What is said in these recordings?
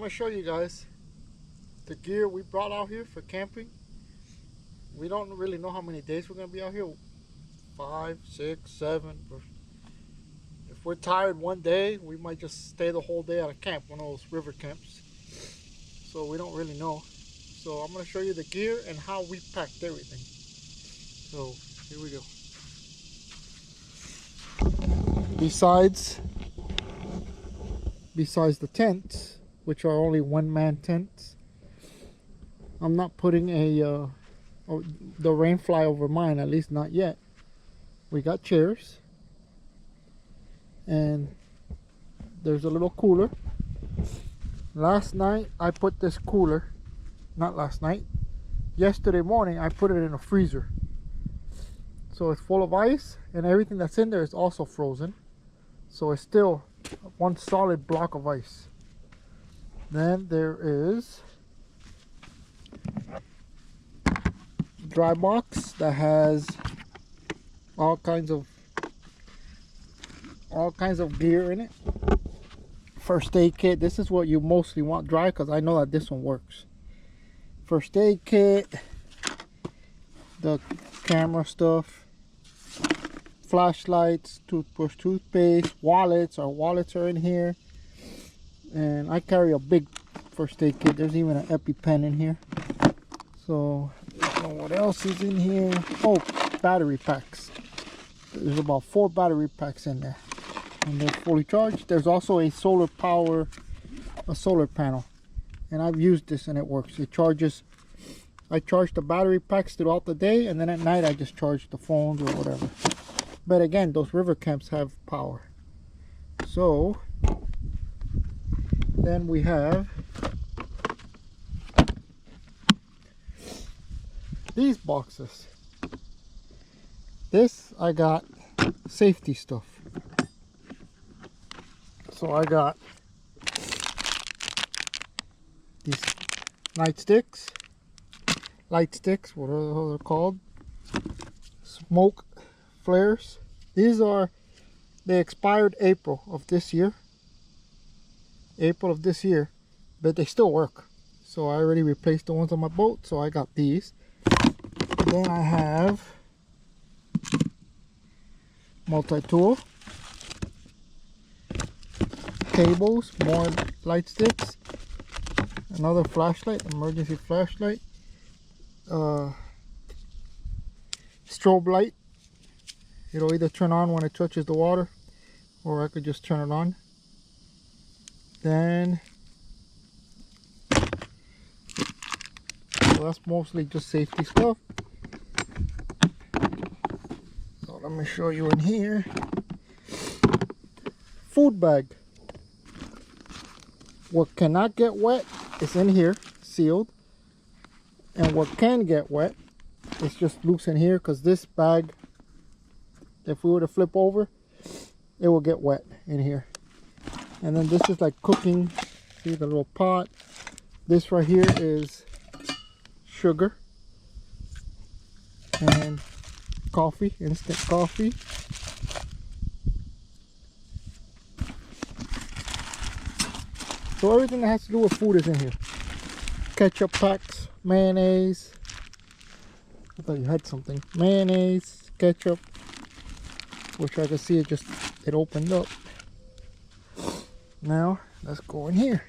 gonna show you guys the gear we brought out here for camping. We don't really know how many days we're gonna be out here. 5, 6, 7. If we're tired one day, we might just stay the whole day at a camp, one of those river camps. So we don't really know. So I'm gonna show you the gear and how we packed everything. So here we go. Besides the tents, which are only one-man tents, I'm not putting the rain fly over mine, at least not yet. We got chairs, and there's a little cooler. Last night I put this cooler, not last night, yesterday morning I put it in a freezer. So it's full of ice, and everything that's in there is also frozen. So it's still one solid block of ice. Then there is a dry box that has all kinds of gear in it. First aid kit. This is what you mostly want dry, because I know that this one works. First aid kit, the camera stuff, flashlights, toothbrush, toothpaste, wallets. Our wallets are in here, and I carry a big first aid kit. There's even an EpiPen in here. So I don't know what else is in here. Oh, battery packs. There's about 4 battery packs in there, and they're fully charged. There's also a solar panel, and I've used this and it works. It charges. I charge the battery packs throughout the day, and then at night I just charge the phones or whatever. But again, those river camps have power. So then we have these boxes. This I got safety stuff. So I got these light sticks, whatever the hell they're called, smoke flares. They expired April of this year, but they still work. So I already replaced the ones on my boat, so I got these. Then I have multi-tool, cables, more light sticks, another flashlight, emergency flashlight, strobe light. It'll either turn on when it touches the water, or I could just turn it on. Then so that's mostly just safety stuff. So let me show you in here. Food bag. What cannot get wet is in here, sealed. And what can get wet is just loose in here, because this bag, if we were to flip over, it will get wet in here. And then this is like cooking. See the little pot. This right here is sugar and coffee, instant coffee. So everything that has to do with food is in here. Ketchup packs, mayonnaise. I thought you had something. Mayonnaise, ketchup, which I can see it opened up. Now let's go in here.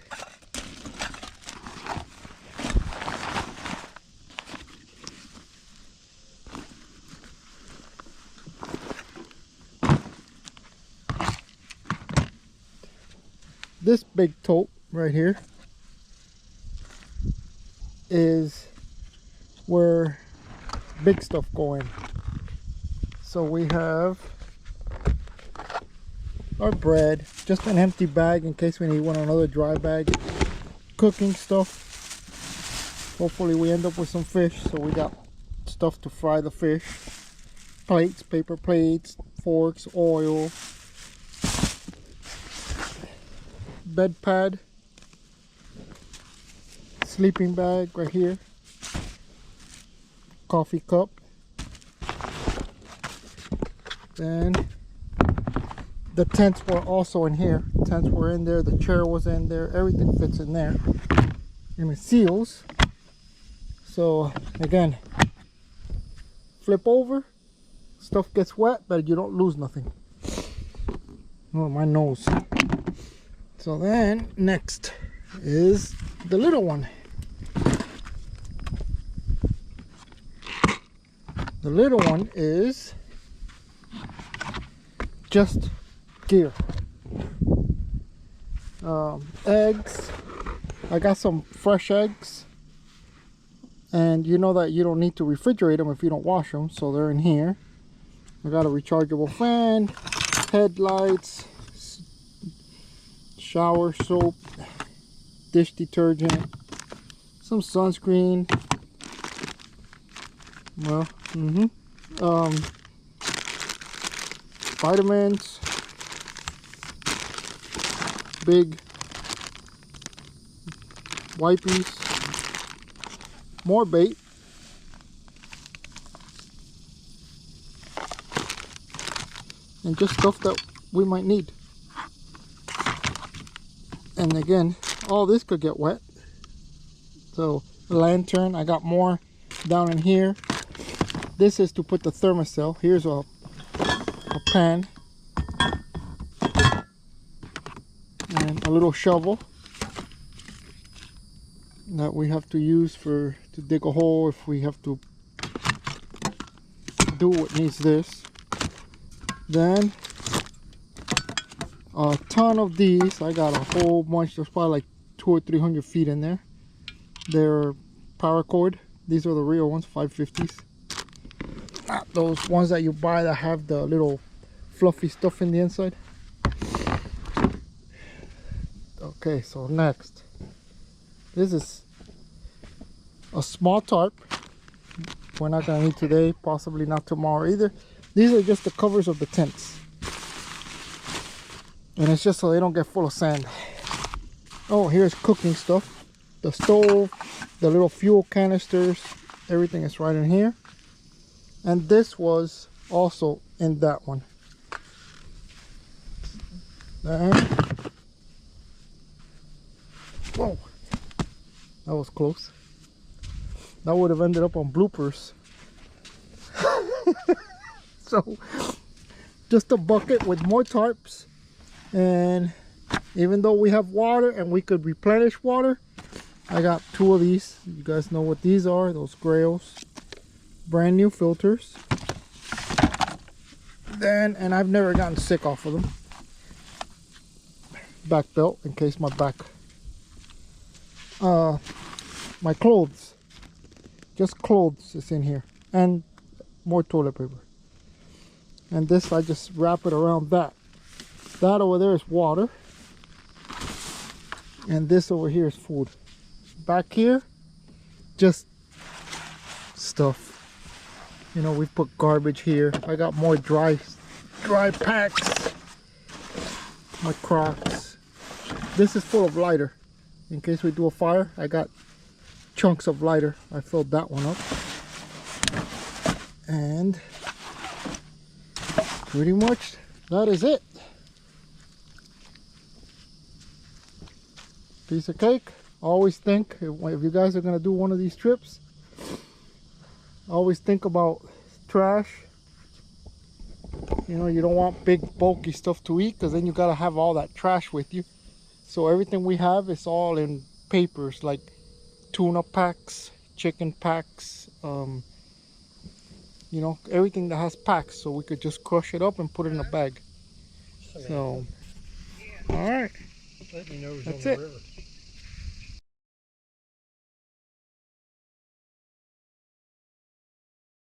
This big tote right here is where big stuff go in. So we have our bread, just an empty bag in case we need another dry bag. Cooking stuff. Hopefully we end up with some fish, so we got stuff to fry the fish. Plates, paper plates, forks, oil. Bed pad, sleeping bag right here, coffee cup, then The tents were also in here. Tents were in there, the chair was in there, everything fits in there. And it seals. So again, flip over, stuff gets wet, but you don't lose nothing. Oh, my nose. So then next is the little one. The little one is just gear. Eggs. I got some fresh eggs, and you know that you don't need to refrigerate them if you don't wash them, so they're in here. I got a rechargeable fan, headlights, shower soap, dish detergent, some sunscreen. Well, vitamins, big wipies, more bait, and just stuff that we might need. And again, all this could get wet. So the lantern, I got more down in here. This is to put the thermostat. Here's a pan and a little shovel that we have to use to dig a hole if we have to do what needs this. Then a ton of these. I got a whole bunch. There's probably like 200 or 300 feet in there. They're paracord. These are the real ones, 550s. Not those ones that you buy that have the little fluffy stuff in the inside. Okay, so next, this is a small tarp. We're not gonna need today, possibly not tomorrow either. These are just the covers of the tents, and it's just so they don't get full of sand. Oh, here's cooking stuff. The stove, the little fuel canisters, everything is right in here. And this was also in that one. And, whoa, that was close. That would have ended up on bloopers. So, just a bucket with more tarps. And even though we have water and we could replenish water, I got 2 of these. You guys know what these are, those Grails. Brand new filters. Then, and I've never gotten sick off of them. Back belt in case my back. My clothes. Just clothes is in here. And more toilet paper. And this, I just wrap it around that. That over there is water. And this over here is food. Back here, just stuff. You know, we put garbage here. I got more dry packs. My Crocs. This is full of lighter. In case we do a fire, I got chunks of lighter. I filled that one up. And pretty much that is it. Piece of cake. Always think, if you guys are going to do one of these trips, always think about trash. You know, you don't want big bulky stuff to eat, because then you got to have all that trash with you. So everything we have is all in papers, like tuna packs, chicken packs, you know, everything that has packs, so we could just crush it up and put it in a bag. So, all right, that's it.